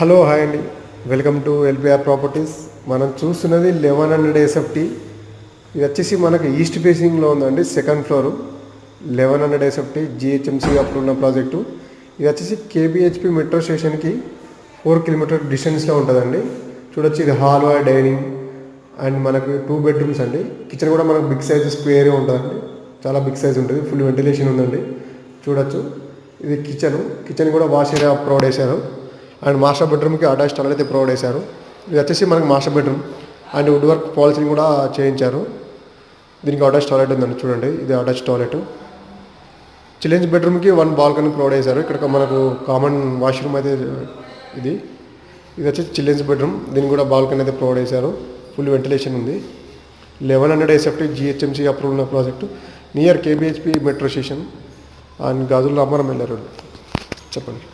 Hello hi అండి, welcome to LPR properties. మనం చూస్తున్నది 1100 SFT. ఇది వచ్చేసి మనకి ఈస్ట్ ఫేసింగ్లో ఉందండి, సెకండ్ ఫ్లోర్. 1100 SFT జిహెచ్ఎంసీ అప్పుడు ఉన్న ప్రాజెక్టు. ఇది వచ్చేసి కేబిహెచ్పి మెట్రో స్టేషన్కి 4 కిలోమీటర్ డిస్టెన్స్లో ఉంటుందండి. చూడొచ్చు, ఇది హాల్, డైనింగ్ అండ్ మనకు 2 బెడ్రూమ్స్ అండి. కిచెన్ కూడా మనకు బిగ్ సైజ్ స్క్వేర్ ఉంటుందండి, చాలా బిగ్ సైజ్ ఉంటుంది. ఫుల్ వెంటిలేషన్ ఉందండి. చూడొచ్చు, ఇది కిచెన్ కూడా వాష్ ఏరియా ప్రొవైడ్ చేశారు. అండ్ మాస్టర్ బెడ్రూమ్కి అటాచ్ టాయిలెట్ అయితే ప్రొవైడ్ చేశారు. ఇది వచ్చేసి మనకు master bedroom and wood work పాలసీని కూడా చేయించారు. దీనికి అటాచ్ టాయిలెట్ ఉందండి, చూడండి, ఇది అటాచ్ టాయిలెట్. చిల్డ్రన్స్ బెడ్రూమ్కి 1 బాల్కనీ ప్రొవైడ్ చేశారు. ఇక్కడ మనకు కామన్ వాష్రూమ్ అయితే ఇది వచ్చేసి చిల్డ్రన్స్ బెడ్రూమ్. దీనికి కూడా బాల్కనీ అయితే ప్రొవైడ్ చేశారు. ఫుల్ వెంటిలేషన్ ఉంది. 1100 SFT జిహెచ్ఎంసీ అప్రూవల్ ఉన్న project near KBHP metro station and Gajula Ramaram వెళ్ళారు. చెప్పండి.